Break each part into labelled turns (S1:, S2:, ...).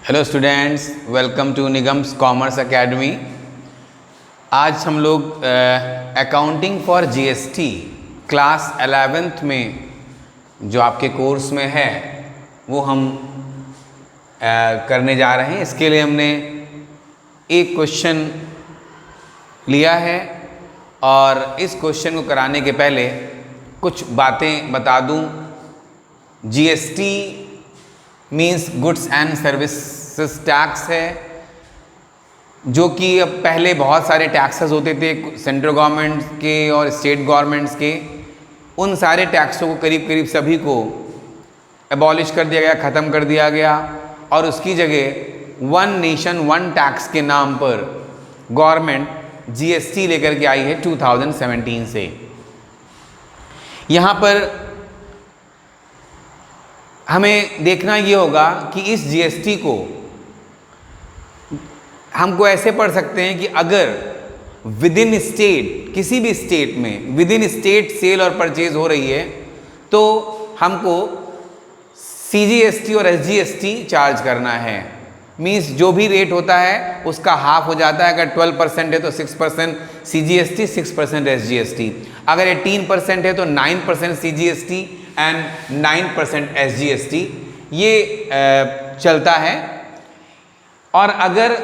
S1: Hello students, welcome to Nigam's commerce academy. आज हम लोग accounting for GST class 11th में जो आपके कोर्स में है वो हम करने जा रहे हैं। इसके लिए हमने एक क्वेश्चन लिया है और इस क्वेश्चन को कराने के पहले कुछ बातें बता दूं। GST means goods and services tax है, जो कि अब पहले बहुत सारे टैक्सेस होते थे सेंट्रल गवर्नमेंट के और स्टेट गवर्नमेंट्स के। उन सारे टैक्सों को करीब करीब सभी को एबॉलिश कर दिया गया, ख़त्म कर दिया गया और उसकी जगह वन नेशन वन टैक्स के नाम पर गवर्नमेंट जीएसटी लेकर के आई है 2017 से। यहाँ पर हमें देखना ये होगा कि इस जीएसटी को हमको ऐसे पढ़ सकते हैं कि अगर विद इन स्टेट, किसी भी स्टेट में विद इन स्टेट सेल और परचेज हो रही है तो हमको सीजीएसटी और एसजीएसटी चार्ज करना है। मीन्स जो भी रेट होता है उसका हाफ हो जाता है। अगर 12% है तो 6% सीजीएसटी, 6% एसजीएसटी। अगर 18% है तो 9% सीजीएसटी एंड 9% एसजीएसटी, ये चलता है। और अगर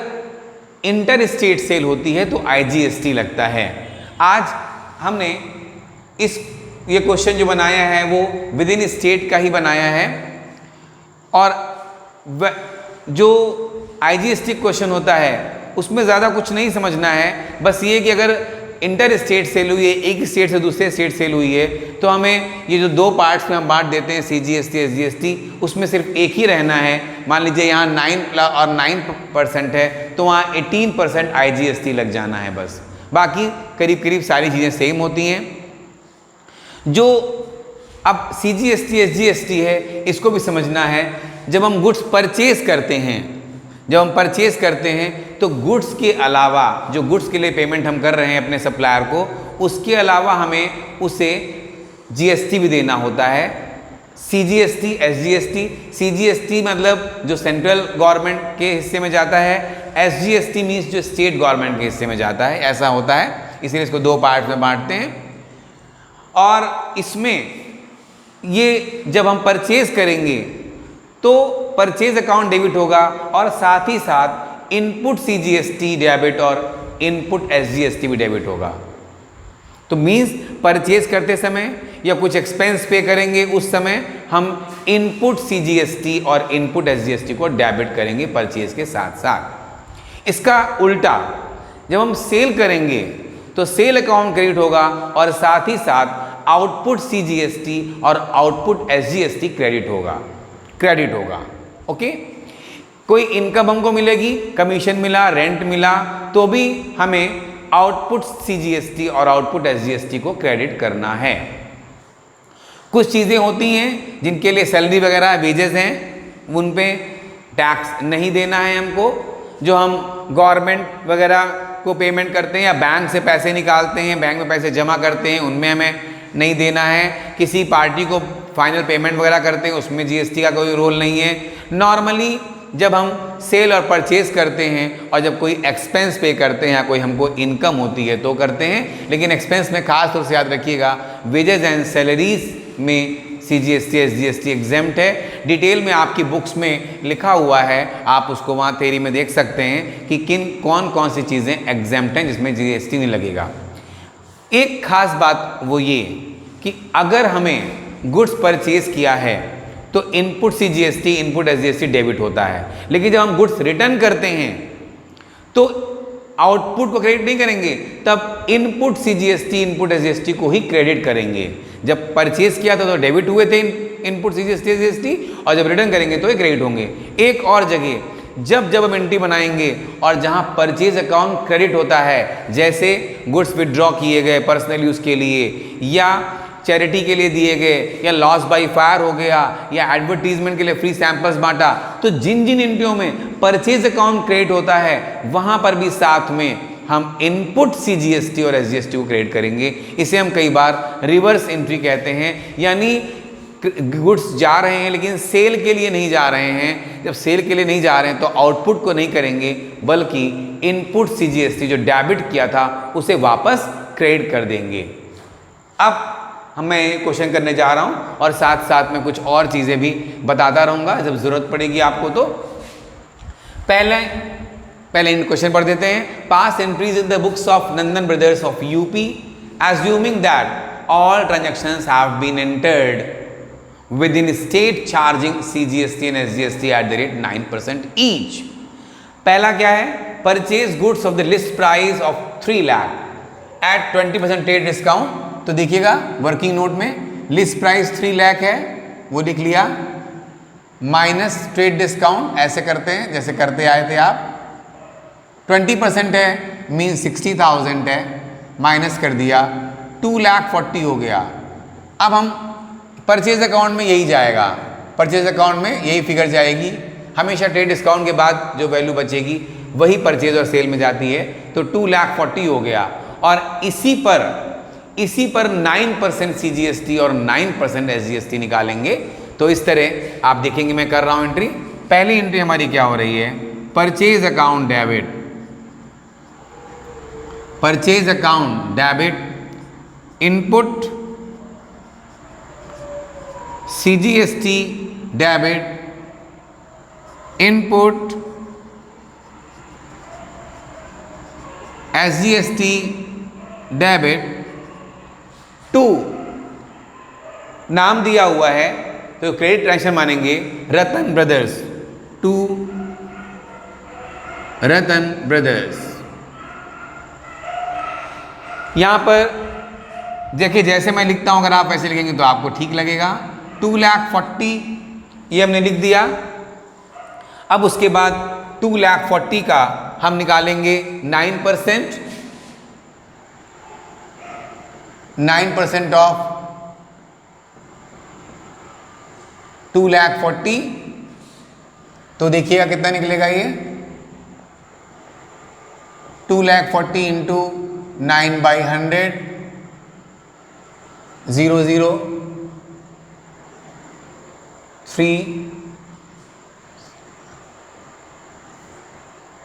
S1: इंटर स्टेट सेल होती है तो आईजीएसटी लगता है। आज हमने ये क्वेश्चन जो बनाया है वो विद इन स्टेट का ही बनाया है और जो आईजीएसटी क्वेश्चन होता है उसमें ज़्यादा कुछ नहीं समझना है। बस ये कि अगर इंटर स्टेट सेल हुई है, एक स्टेट से दूसरे स्टेट सेल हुई है, तो हमें ये जो दो पार्ट्स में हम बांट देते हैं सीजीएसटी एसजीएसटी, उसमें सिर्फ एक ही रहना है। मान लीजिए यहाँ 9% है तो वहाँ 18% आईजीएसटी लग जाना है बस। बाकी करीब करीब सारी चीज़ें सेम होती हैं। जो अब सीजीएसटी एसजीएसटी है इसको भी समझना है। जब हम गुड्स परचेज करते हैं, तो गुड्स के अलावा, जो गुड्स के लिए पेमेंट हम कर रहे हैं अपने सप्लायर को, उसके अलावा हमें उसे जीएसटी भी देना होता है। सीजीएसटी एसजीएसटी, सीजीएसटी मतलब जो सेंट्रल गवर्नमेंट के हिस्से में जाता है, एसजीएसटी मीन्स जो स्टेट गवर्नमेंट के हिस्से में जाता है। ऐसा होता है, इसलिए इसको दो पार्ट में बांटते हैं। और इसमें ये जब हम परचेज करेंगे तो परचेज अकाउंट डेबिट होगा और साथ ही साथ इनपुट सीजीएसटी डेबिट और इनपुट एसजीएसटी भी डेबिट होगा। तो मीन्स परचेज करते समय या कुछ एक्सपेंस पे करेंगे उस समय हम इनपुट सीजीएसटी और इनपुट एसजीएसटी को डेबिट करेंगे परचेज के साथ साथ। इसका उल्टा जब हम सेल करेंगे तो सेल अकाउंट क्रेडिट होगा और साथ ही साथ आउटपुट सीजीएसटी और आउटपुट एसजीएसटी क्रेडिट होगा। ओके, कोई इनकम हमको मिलेगी, कमीशन मिला, रेंट मिला, तो भी हमें आउटपुट सीजीएसटी और आउटपुट एसजीएसटी को क्रेडिट करना है। कुछ चीज़ें होती हैं जिनके लिए सैलरी वगैरह वेजेस हैं, उन पे टैक्स नहीं देना है हमको। जो हम गवर्नमेंट वगैरह को पेमेंट करते हैं या बैंक से पैसे निकालते हैं, बैंक में पैसे जमा करते हैं, उनमें हमें नहीं देना है। किसी पार्टी को फाइनल पेमेंट वगैरह करते हैं उसमें जीएसटी का कोई रोल नहीं है। नॉर्मली जब हम सेल और परचेज करते हैं और जब कोई एक्सपेंस पे करते हैं या कोई हमको इनकम होती है तो करते हैं। लेकिन एक्सपेंस में खास तौर से याद रखिएगा, वेजेस एंड सैलरीज में सीजीएसटी एसजीएसटी एग्जेम्प्ट है। डिटेल में आपकी बुक्स में लिखा हुआ है, आप उसको वहाँ थ्योरी में देख सकते हैं कि कौन कौन सी चीज़ें एग्जेम्प्ट हैं जिसमें जीएसटी नहीं लगेगा। एक खास बात वो ये कि अगर हमें गुड्स परचेज किया है तो input CGST input SGST debit होता है, लेकिन जब हम गुड्स रिटर्न करते हैं तो आउटपुट को क्रेडिट नहीं करेंगे, तब इनपुट सीजीएसटी इनपुट एसजीएसटी को ही क्रेडिट करेंगे। जब परचेज किया था तो डेबिट हुए थे इनपुट सीजीएसटी एसजीएसटी, और जब रिटर्न करेंगे तो ये क्रेडिट होंगे। एक और जगह जब हम एंट्री बनाएंगे और जहां परचेज अकाउंट क्रेडिट होता है, जैसे गुड्स विड्रॉ किए गए पर्सनल यूज़ के लिए या चैरिटी के लिए दिए गए या लॉस बाई फायर हो गया या एडवर्टीजमेंट के लिए फ्री सैंपल्स बांटा, तो जिन जिन एंट्रियों में परचेज अकाउंट क्रेडिट होता है वहां पर भी साथ में हम इनपुट सीजीएसटी और एसजीएसटी को क्रेडिट करेंगे। इसे हम कई बार रिवर्स एंट्री कहते हैं, यानी गुड्स जा रहे हैं लेकिन सेल के लिए नहीं जा रहे हैं। जब सेल के लिए नहीं जा रहे हैं तो आउटपुट को नहीं करेंगे, बल्कि इनपुट सीजीएसटी जो डेबिट किया था उसे वापस क्रेडिट कर देंगे। अब मैं क्वेश्चन करने जा रहा हूं और साथ साथ में कुछ और चीज़ें भी बताता रहूँगा जब ज़रूरत पड़ेगी आपको। तो पहले इन क्वेश्चन पढ़ देते हैं। Pass entries in the books of Nandan Brothers of UP, assuming that all transactions have been entered within state charging CGST and SGST at the rate 9% each। पहला क्या है? Purchase goods of the list price of 3 lakh at 20% trade discount. तो देखिएगा working note में list price 3 lakh है, वो लिख लिया, माइनस ट्रेड डिस्काउंट ऐसे करते हैं जैसे करते आए थे आप। 20% है मीन 60,000 है, माइनस कर दिया, 2,40,000 हो गया। अब हम परचेज अकाउंट में यही जाएगा, परचेज अकाउंट में यही फिगर जाएगी। हमेशा ट्रेड डिस्काउंट के बाद जो वैल्यू बचेगी वही परचेज और सेल में जाती है। तो 2,40,000 हो गया और इसी पर 9% CGST और 9% SGST निकालेंगे। तो इस तरह आप देखेंगे मैं कर रहा हूं एंट्री। पहली एंट्री हमारी क्या हो रही है? Purchase account debit, purchase account debit, input CGST debit, input SGST debit to, नाम दिया हुआ है तो क्रेडिट ट्रांजेक्शन मानेंगे Ratan brothers, to Ratan brothers. यहां पर देखिए जैसे मैं लिखता हूं, अगर आप ऐसे लिखेंगे तो आपको ठीक लगेगा। 2,40,000 ये हमने लिख दिया। अब उसके बाद 2,40,000 का हम निकालेंगे 9%, 9% ऑफ 2,40,000। तो देखिएगा कितना निकलेगा ये, 2,40,000 इंटू 9/100, 0, 3,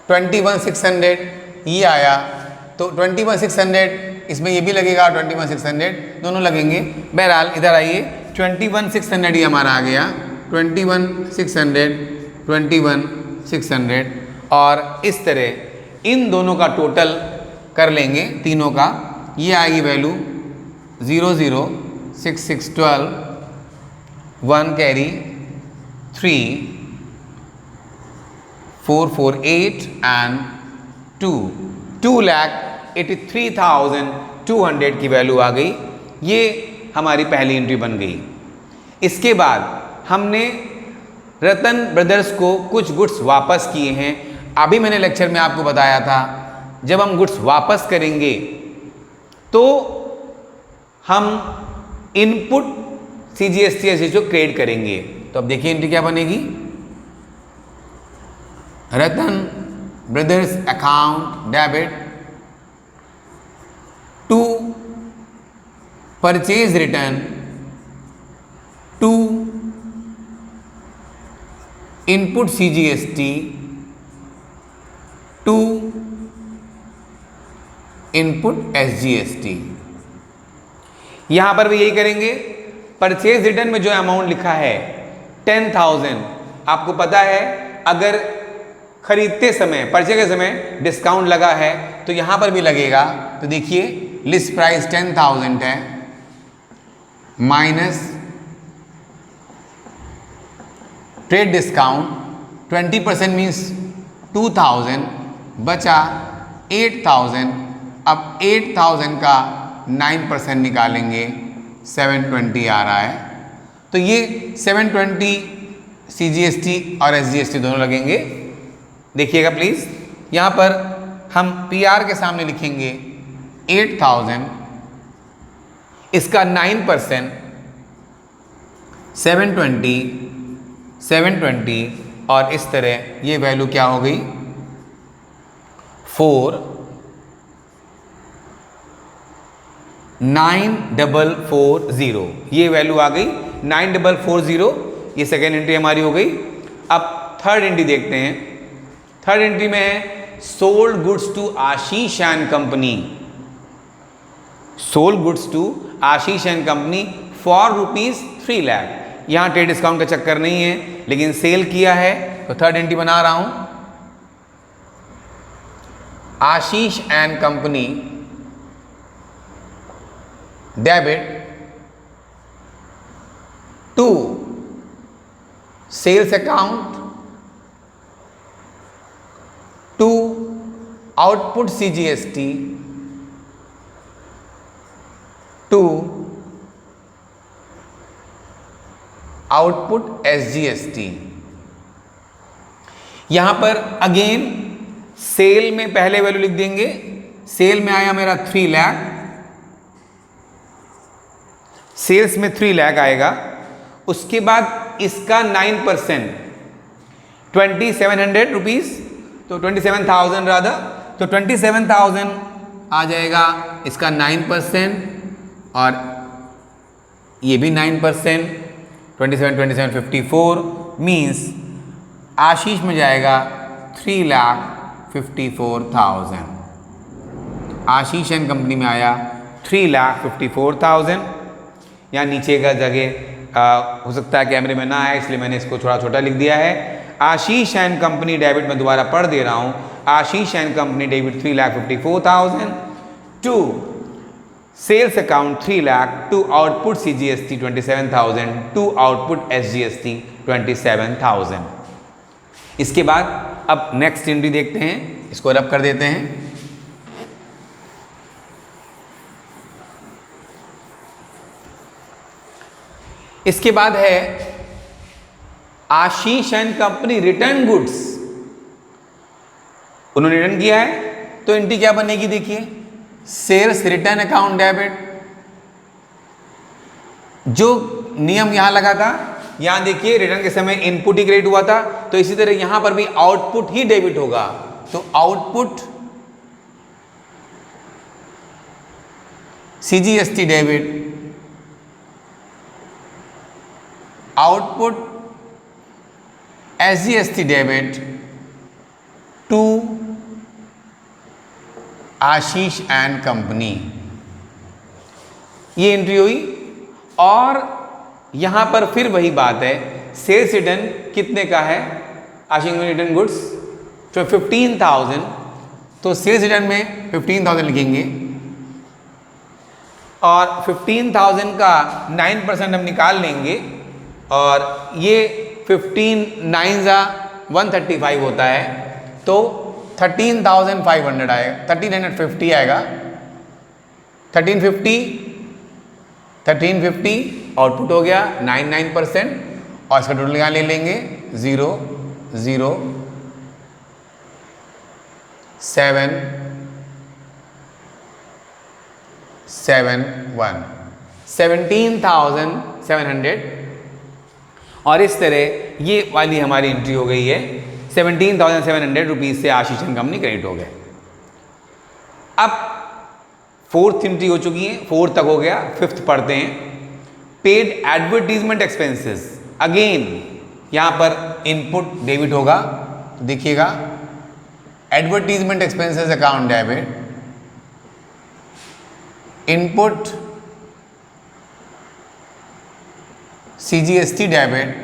S1: 21,600 ये आया। तो 21,600 इसमें ये भी लगेगा, 21,600 दोनों लगेंगे। बहरहाल इधर आइए, 21,600 ये हमारा आ गया, 21,600, 21,600 और इस तरह इन दोनों का टोटल कर लेंगे तीनों का। ये आएगी वैल्यू 0, 0, 6, 6, 12, 1 कैरी 3, 4, 4, 8 एंड 2, 2,83,200 की वैल्यू आ गई। ये हमारी पहली एंट्री बन गई। इसके बाद हमने रतन ब्रदर्स को कुछ गुड्स वापस किए हैं। अभी मैंने लेक्चर में आपको बताया था जब हम गुड्स वापस करेंगे तो हम इनपुट CGST SGST को क्रेडिट करेंगे। तो अब देखिए एंट्री क्या बनेगी, Ratan Brothers account debit to purchase return to input CGST to input SGST। यहां पर भी यही करेंगे। परचेज रिटर्न में जो अमाउंट लिखा है 10,000, आपको पता है अगर खरीदते समय परचेज के समय डिस्काउंट लगा है तो यहां पर भी लगेगा। तो देखिए लिस्ट प्राइस 10,000 है, माइनस ट्रेड डिस्काउंट 20% मीन्स 2,000, बचा 8,000। अब 8,000 का 9% निकालेंगे, 720 आ रहा है। तो ये 720 CGST और SGST दोनों लगेंगे। देखिएगा प्लीज, यहां पर हम PR के सामने लिखेंगे 8,000, इसका 9% 720 और इस तरह ये वैल्यू क्या हो गई 4,9,440 ये वैल्यू आ गई। 9440, ये सेकेंड एंट्री हमारी हो गई। अब थर्ड एंट्री देखते हैं। थर्ड एंट्री में है sold goods to Ashish and company, sold goods to Ashish and company for ₹3 lakh. यहां ट्रेड डिस्काउंट का चक्कर नहीं है, लेकिन सेल किया है, तो थर्ड एंट्री बना रहा हूं। Ashish and company debit to sales account to output CGST to output SGST। यहां पर अगेन सेल में पहले वैल्यू लिख देंगे। सेल में आया मेरा 3 लाख, सेल्स में 3 लाख आएगा। उसके बाद इसका 9% 2700 रुपीज, तो 27,000 राधा, तो 27,000 आ जाएगा इसका 9%, और ये भी 9%, 27 54 मीन्स आशीष में जाएगा 3,54,000। आशीष एंड कंपनी में आया 3,54,000। यहाँ नीचे का जगह हो सकता है कैमरे में ना आए, इसलिए मैंने इसको थोड़ा छोटा लिख दिया है। आशीष एंड कंपनी डेबिट में दोबारा पढ़ दे रहा हूँ। Ashish and company debit 3,54,000 to sales account 3 lakh, to output CGST 27,000, to output SGST 27,000। इसके बाद अब नेक्स्ट एंट्री देखते हैं, इसको रब कर देते हैं। इसके बाद है आशीष एंड कंपनी रिटर्न गुड्स, उन्होंने रिटर्न किया है, तो एंट्री क्या बनेगी देखिए, सेल्स रिटर्न अकाउंट डेबिट। जो नियम यहां लगा था, यहां देखिए रिटर्न के समय इनपुट ही क्रेडिट हुआ था, तो इसी तरह यहां पर भी आउटपुट ही डेबिट होगा। तो output CGST debit, output SGST debit to Ashish and company, ये एंट्री हुई। और यहां पर फिर वही बात है, सेल्स रिटर्न कितने का है, आशीष रिटर्न गुड्स तो 15,000, तो सेल्स रिटर्न में 15,000 लिखेंगे, और 15,000 का 9% हम निकाल लेंगे, और ये 15 9 जा 135 होता है, तो 13,500 आएगा, 1350 आएगा। 1350 आउटपुट हो गया 9%, और इसका टोटल यहाँ ले लेंगे 0 0 7 7 1 17,700। और इस तरह ये वाली हमारी एंट्री हो गई है। 17,700 रुपीज से आशीष एंड कंपनी क्रेडिट हो गए। अब फोर्थ एंट्री हो चुकी है, फोर्थ तक हो गया, फिफ्थ पढ़ते हैं। पेड एडवर्टीजमेंट एक्सपेंसेस, अगेन यहां पर इनपुट डेबिट होगा, तो देखिएगा advertisement expenses account debit, input CGST debit,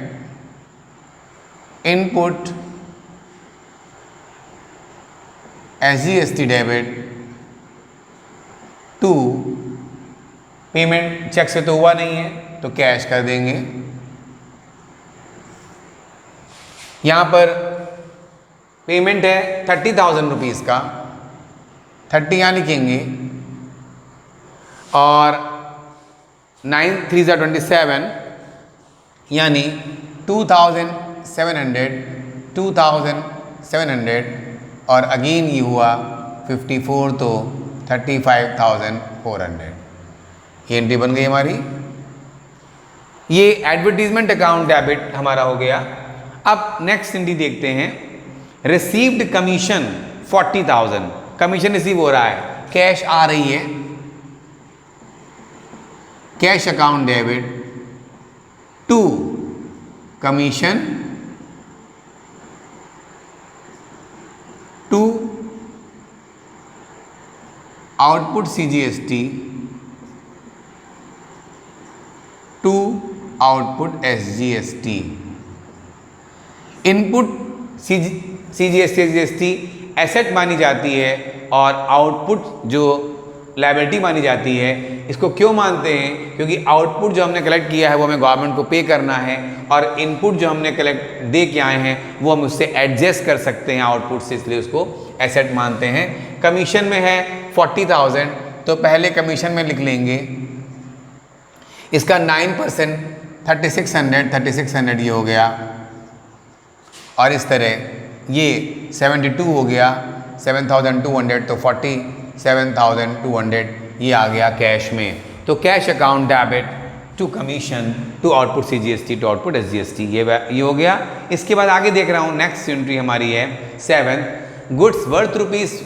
S1: input SGST debit to payment cheque से तो हुआ नहीं है, तो कैश कर देंगे। यहां पर पेमेंट है 30,000 रुपीज़ का, 30 यहाँ लिखेंगे, और 9 3 27 यानी 2,700 और अगेन ये हुआ 54, तो 35,400। ये एंट्री बन गई हमारी। ये एडवर्टीजमेंट अकाउंट डेबिट हमारा हो गया। अब नेक्स्ट एंट्री देखते हैं, रिसीव्ड कमीशन 40,000, कमीशन रिसीव हो रहा है, कैश आ रही है, cash account debit to commission to output CGST to output SGST। Input CGST SGST asset मानी जाती है और आउटपुट जो लायबिलिटी मानी जाती है। इसको क्यों मानते हैं? क्योंकि आउटपुट जो हमने कलेक्ट किया है वो हमें गवर्नमेंट को पे करना है और इनपुट जो हमने कलेक्ट दे के आए हैं वो हम उससे एडजस्ट कर सकते हैं आउटपुट से, इसलिए उसको एसेट मानते हैं। कमीशन में है 40,000, तो पहले कमीशन में लिख लेंगे इसका 9% 3600 ये हो गया, और इस तरह ये 72 हो गया 7200, तो 47,200 ये आ गया कैश में। तो cash account debit to commission to output CGST to output SGST ये हो गया। इसके बाद आगे देख रहा हूँ, नेक्स्ट एंट्री हमारी है 7, goods worth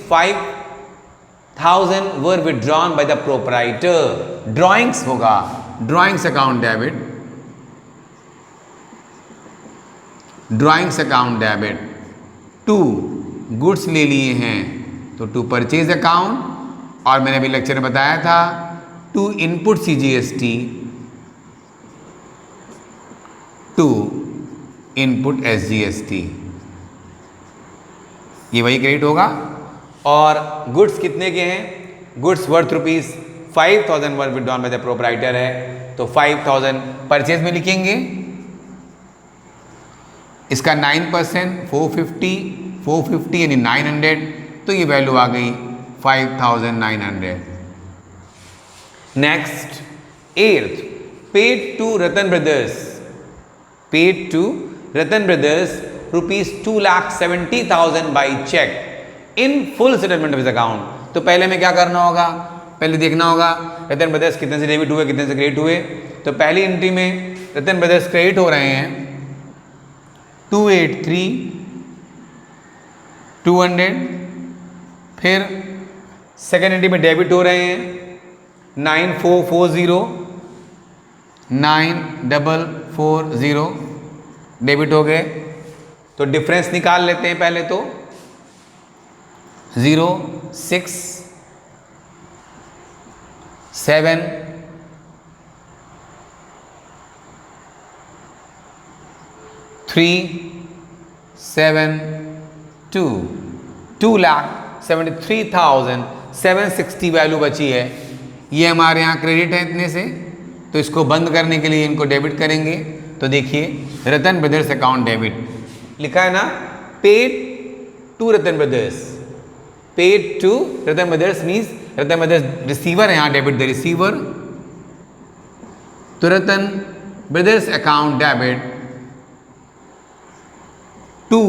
S1: ₹5,000 were withdrawn by the proprietor. Drawings होगा, drawings account debit, drawings account debit to goods ले लिए हैं तो टू परचेज अकाउंट, और मैंने अभी लेक्चर में बताया था to input CGST to input SGST, ये वही क्रेडिट होगा। और गुड्स कितने के हैं? Goods worth ₹5,000 were withdrawn by the proprietor है, तो 5,000 परचेज में लिखेंगे। इसका 9% 450 यानी 900, तो ये वैल्यू आ गई 5,900। Next 8th, paid to Ratan brothers, paid to Ratan brothers ₹2,70,000 by cheque in full settlement of his account. तो पहले में क्या करना होगा? पहले देखना होगा रतन ब्रदर्स कितने से डेबिट हुए, कितने से क्रेडिट हुए। तो पहली एंट्री में रतन ब्रदर्स क्रेडिट हो रहे हैं 283,200, फिर सेकेंड एंट्री में डेबिट हो रहे हैं 9440 डेबिट हो गए। तो डिफरेंस निकाल लेते हैं पहले तो 0,6,7,3,7,2 2,73,760 वैल्यू बची है। ये हमारे यहाँ क्रेडिट है इतने से, तो इसको बंद करने के लिए इनको डेबिट करेंगे। तो देखिए रतन ब्रदर्स अकाउंट डेबिट लिखा है ना, paid to Ratan brothers, paid to Ratan Brothers means Ratan Brothers receiver है, यहाँ डेबिट द रिसीवर। तो Ratan Brothers account debit to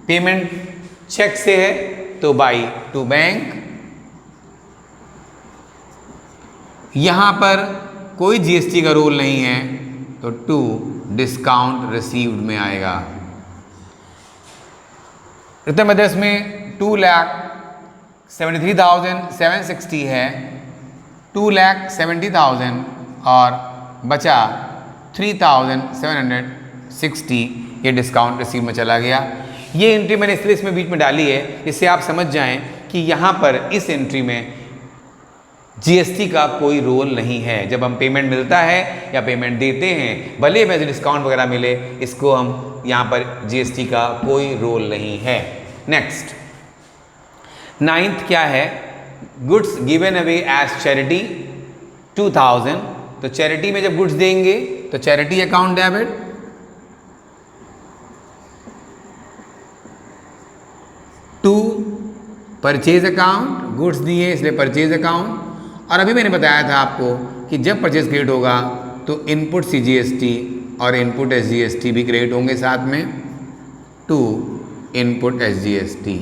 S1: payment cheque से है तो बाई टू बैंक। यहां पर कोई GST का रूल नहीं है तो टू डिस्काउंट रिसीव्ड में आएगा। रतन ब्रदर्स में 2,73,760 है, 2,70,000 और बचा 3,760, ये डिस्काउंट रिसीव में चला गया। ये एंट्री मैंने इसलिए इसमें बीच में डाली है जिससे आप समझ जाएं कि यहाँ पर इस एंट्री में GST का कोई रोल नहीं है। जब हम पेमेंट मिलता है या पेमेंट देते हैं, भले वैसे डिस्काउंट वगैरह मिले, इसको हम यहाँ पर GST का कोई रोल नहीं है। नेक्स्ट 9th क्या है? Goods given away as charity 2,000। तो चैरिटी में जब गुड्स देंगे तो charity account debit to purchase account, goods दिए इसलिए परचेज अकाउंट। और अभी मैंने बताया था आपको कि जब परचेज क्रेडिट होगा तो इनपुट CGST और इनपुट SGST भी क्रेडिट होंगे साथ में टू इनपुट SGST।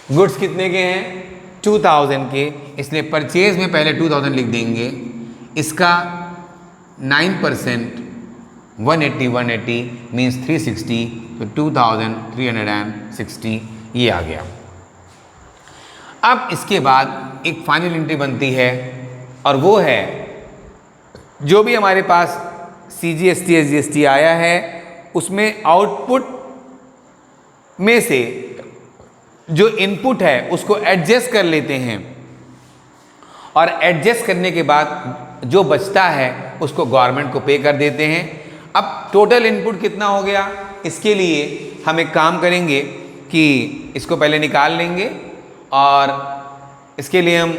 S1: गुड्स कितने के हैं? 2,000 के, इसलिए परचेज में पहले 2,000 लिख देंगे। इसका 9% 180 मीन्स 360, तो 2,360 ये आ गया। अब इसके बाद एक फाइनल एंट्री बनती है और वो है जो भी हमारे पास CGST SGST आया है उसमें आउटपुट में से जो इनपुट है उसको एडजस्ट कर लेते हैं और एडजस्ट करने के बाद जो बचता है उसको गवर्नमेंट को पे कर देते हैं। अब टोटल इनपुट कितना हो गया, इसके लिए हम एक काम करेंगे कि इसको पहले निकाल लेंगे और इसके लिए हम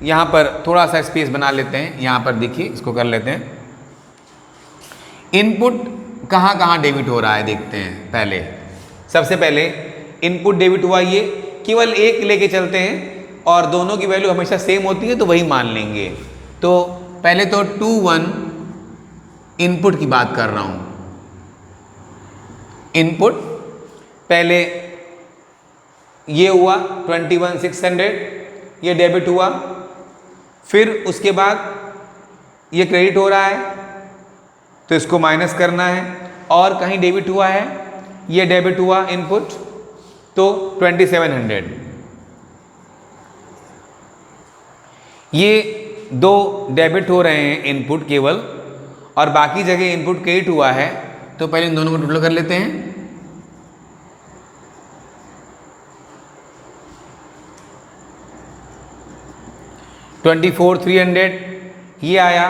S1: यहाँ पर थोड़ा सा स्पेस बना लेते हैं। यहाँ पर देखिए इसको कर लेते हैं। इनपुट कहाँ कहाँ डेबिट हो रहा है देखते हैं। पहले सबसे पहले इनपुट डेबिट हुआ, ये केवल एक लेके चलते हैं और दोनों की वैल्यू हमेशा सेम होती है तो वही मान लेंगे। तो पहले तो 21 इनपुट की बात कर रहा हूँ। इनपुट पहले ये हुआ 21,600, ये डेबिट हुआ। फिर उसके बाद ये क्रेडिट हो रहा है तो इसको माइनस करना है, और कहीं डेबिट हुआ है, ये डेबिट हुआ इनपुट तो 2700। ये दो डेबिट हो रहे हैं इनपुट केवल, और बाकी जगह इनपुट क्रेडिट हुआ है। तो पहले इन दोनों को टोटल कर लेते हैं। $24,300 ये आया।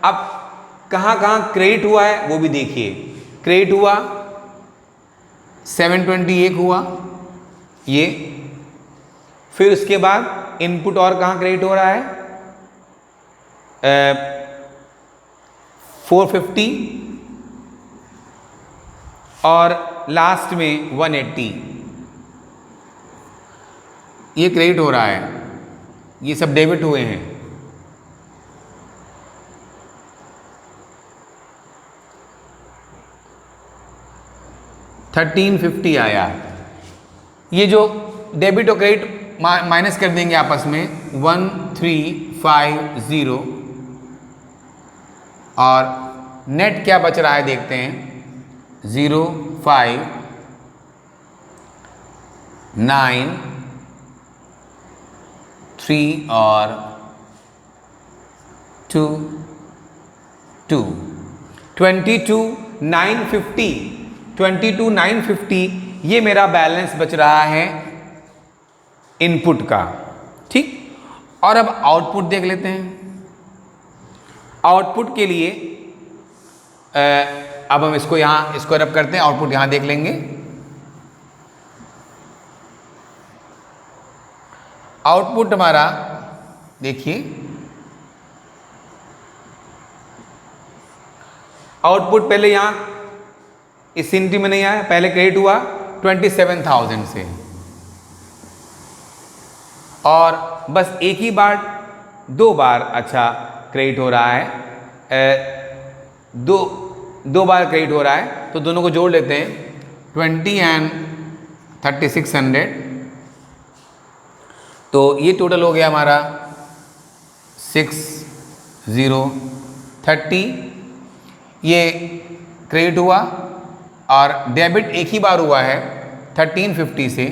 S1: अब कहाँ कहाँ क्रेडिट हुआ है वो भी देखिए। क्रेडिट हुआ 720 हुआ ये। फिर उसके बाद इनपुट और कहाँ क्रेडिट हो रहा है 450, और लास्ट में 180 ये क्रेडिट हो रहा है। ये सब डेबिट हुए हैं। $1350 आया। ये जो डेबिट और क्रेडिट माइनस कर देंगे आपस में 1350, और नेट क्या बच रहा है देखते हैं 0593 और 22,950 ये मेरा बैलेंस बच रहा है इनपुट का। ठीक, और अब आउटपुट देख लेते हैं। आउटपुट के लिए अब हम इसको यहाँ इसको रब करते हैं, आउटपुट यहाँ देख लेंगे। आउटपुट हमारा देखिए, आउटपुट पहले यहाँ इस सिंटी में नहीं आया, पहले क्रेडिट हुआ 27,000 से, और बस एक ही बार 2 बार अच्छा क्रेडिट हो रहा है, दो बार क्रेडिट हो रहा है। तो दोनों को जोड़ लेते हैं 20 and 3600, तो ये टोटल हो गया हमारा 6030। ये क्रेडिट हुआ और डेबिट एक ही बार हुआ है 1350 से,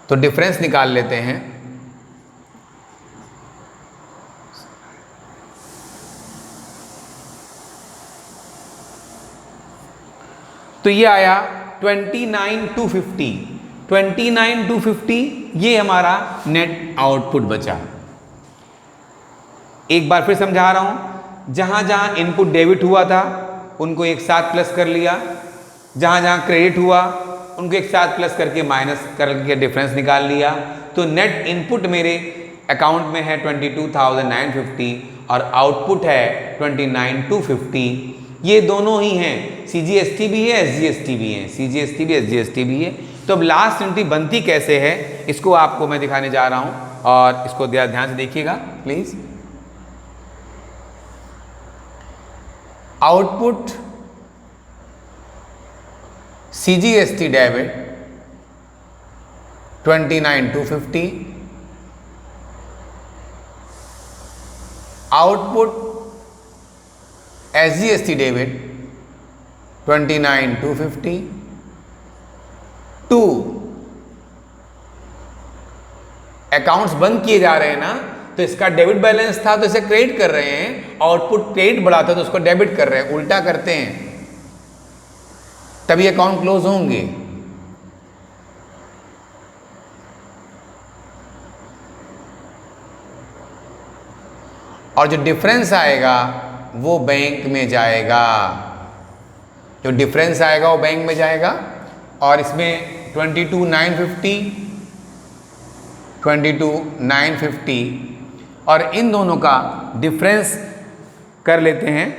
S1: तो डिफरेंस निकाल लेते हैं। तो ये आया 29,250। 29,250 ये हमारा नेट आउटपुट बचा। एक बार फिर समझा रहा हूं, जहां जहां इनपुट डेबिट हुआ था उनको एक साथ प्लस कर लिया, जहां जहां क्रेडिट हुआ उनको एक साथ प्लस करके माइनस करके डिफरेंस निकाल लिया। तो नेट इनपुट मेरे अकाउंट में है 22,950 और आउटपुट है 29,250। ये दोनों ही हैं, CGST भी है, SGST भी है, CGST भी SGST भी है। तो अब लास्ट एंट्री बनती कैसे है इसको आपको मैं दिखाने जा रहा हूं, और इसको ध्यान से देखिएगा please. Output CGST debit 29,250, output SGST debit 29,250। 2 accounts बंद किए जा रहे हैं ना, तो इसका डेबिट बैलेंस था तो इसे क्रेडिट कर रहे हैं, आउटपुट क्रेडिट बढ़ा था तो उसको डेबिट कर रहे हैं, उल्टा करते हैं तभी अकाउंट क्लोज होंगे। और जो डिफरेंस आएगा वो बैंक में जाएगा, जो डिफरेंस आएगा वो बैंक में जाएगा। और इसमें 22,950 और इन दोनों का डिफरेंस कर लेते हैं,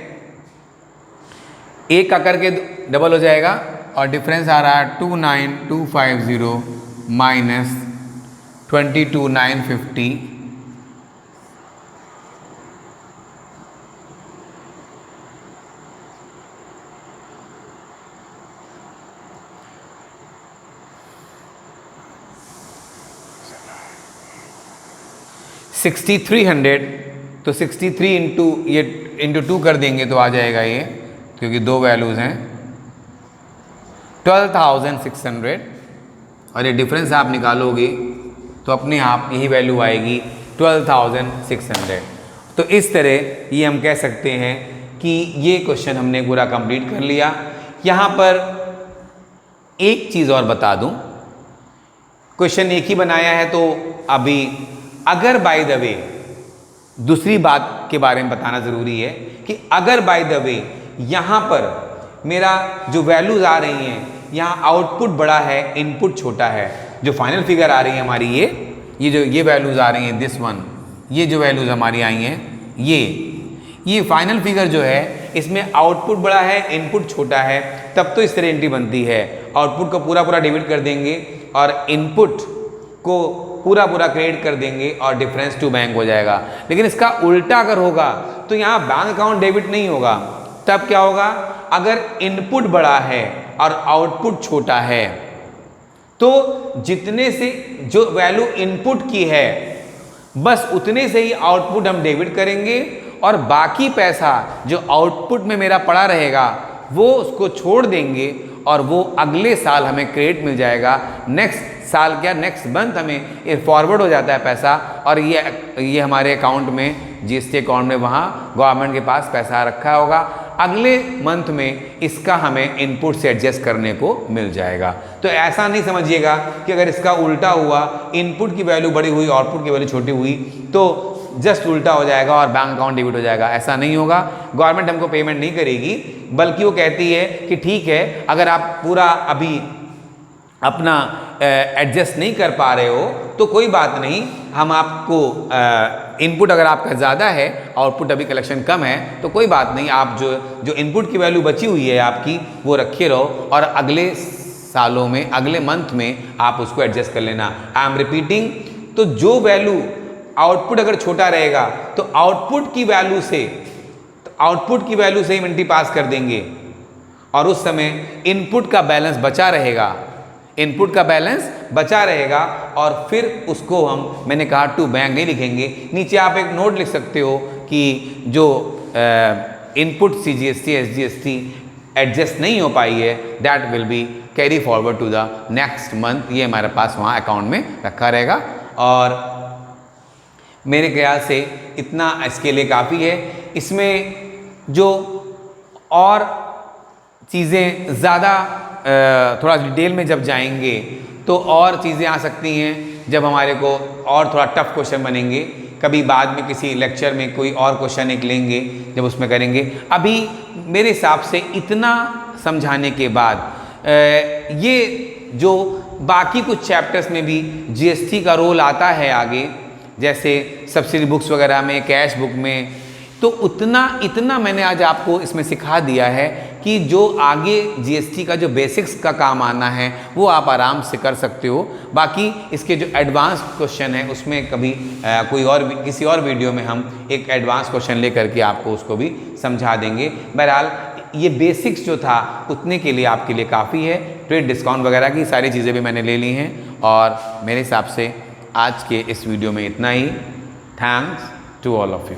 S1: एक का करके डबल हो जाएगा और डिफरेंस आ रहा है 29,250 माइनस 22,950 6300। तो 63 इंटू 2 कर देंगे तो आ जाएगा ये, क्योंकि दो वैल्यूज़ हैं, 12,600। और ये डिफरेंस आप निकालोगे तो अपने आप यही वैल्यू आएगी 12,600। तो इस तरह ये हम कह सकते हैं कि ये क्वेश्चन हमने पूरा कंप्लीट कर लिया। यहाँ पर एक चीज़ और बता दूँ, क्वेश्चन एक ही बनाया है तो अभी अगर बाय द वे दूसरी बात के बारे में बताना ज़रूरी है कि अगर बाय द वे यहाँ पर मेरा जो वैल्यूज़ आ रही हैं, यहाँ आउटपुट बड़ा है इनपुट छोटा है, जो फाइनल फिगर आ रही है हमारी ये वैल्यूज़ आ रही हैं, दिस वन, ये जो वैल्यूज़ हमारी आई हैं, ये फाइनल फिगर जो है इसमें आउटपुट बड़ा है इनपुट छोटा है, तब तो इस तरह एंट्री बनती है। आउटपुट को पूरा डिविड कर देंगे और इनपुट को पूरा क्रेडिट कर देंगे और डिफरेंस टू बैंक हो जाएगा। लेकिन इसका उल्टा अगर होगा तो यहाँ बैंक अकाउंट डेबिट नहीं होगा, तब क्या होगा, अगर इनपुट बड़ा है और आउटपुट छोटा है तो जितने से जो वैल्यू इनपुट की है बस उतने से ही आउटपुट हम डेबिट करेंगे और बाकी पैसा जो आउटपुट में मेरा पड़ा रहेगा वो उसको छोड़ देंगे और वो अगले साल हमें क्रेडिट मिल जाएगा। नेक्स्ट साल क्या, नेक्स्ट मंथ हमें ये फॉरवर्ड हो जाता है पैसा और ये हमारे अकाउंट में, जीएसटी अकाउंट में वहाँ गवर्नमेंट के पास पैसा रखा होगा, अगले मंथ में इसका हमें इनपुट से एडजस्ट करने को मिल जाएगा। तो ऐसा नहीं समझिएगा कि अगर इसका उल्टा हुआ, इनपुट की वैल्यू बड़ी हुई आउटपुट की वैल्यू छोटी हुई तो जस्ट उल्टा हो जाएगा और बैंक अकाउंट डेबिट हो जाएगा, ऐसा नहीं होगा। गवर्नमेंट हमको पेमेंट नहीं करेगी, बल्कि वो कहती है कि ठीक है अगर आप पूरा अभी अपना एडजस्ट नहीं कर पा रहे हो तो कोई बात नहीं, हम आपको इनपुट अगर आपका ज़्यादा है आउटपुट अभी कलेक्शन कम है तो कोई बात नहीं, आप जो इनपुट की वैल्यू बची हुई है आपकी वो रखे रहो और अगले सालों में, अगले मंथ में आप उसको एडजस्ट कर लेना। आई एम रिपीटिंग, तो जो वैल्यू आउटपुट अगर छोटा रहेगा तो आउटपुट की वैल्यू से ही एंट्री पास कर देंगे और उस समय इनपुट का बैलेंस बचा रहेगा, और फिर उसको हम, मैंने कहा टू बैंक नहीं लिखेंगे, नीचे आप एक नोट लिख सकते हो कि जो इनपुट CGST SGST एडजस्ट नहीं हो पाई है that will be carry forward to the next month, ये हमारे पास वहाँ अकाउंट में रखा रहेगा। और मेरे ख्याल से इतना इसके लिए काफ़ी है। इसमें जो और चीज़ें ज़्यादा थोड़ा डिटेल में जब जाएंगे तो और चीज़ें आ सकती हैं, जब हमारे को और थोड़ा टफ क्वेश्चन बनेंगे, कभी बाद में किसी लेक्चर में कोई और क्वेश्चन एक लेंगे जब उसमें करेंगे। अभी मेरे हिसाब से इतना समझाने के बाद ये जो बाकी कुछ चैप्टर्स में भी GST का रोल आता है आगे, जैसे सब्सिडी बुक्स वगैरह में, कैश बुक में, तो इतना मैंने आज आपको इसमें सिखा दिया है कि जो आगे GST का जो बेसिक्स का काम आना है वो आप आराम से कर सकते हो। बाकी इसके जो एडवांस क्वेश्चन है उसमें कभी किसी और वीडियो में हम एक एडवांस क्वेश्चन लेकर के आपको उसको भी समझा देंगे। बहरहाल ये बेसिक्स जो था उतने के लिए आपके लिए काफ़ी है। ट्रेड डिस्काउंट वगैरह की सारी चीज़ें भी मैंने ले ली हैं और मेरे हिसाब से आज के इस वीडियो में इतना ही। Thanks to all of you.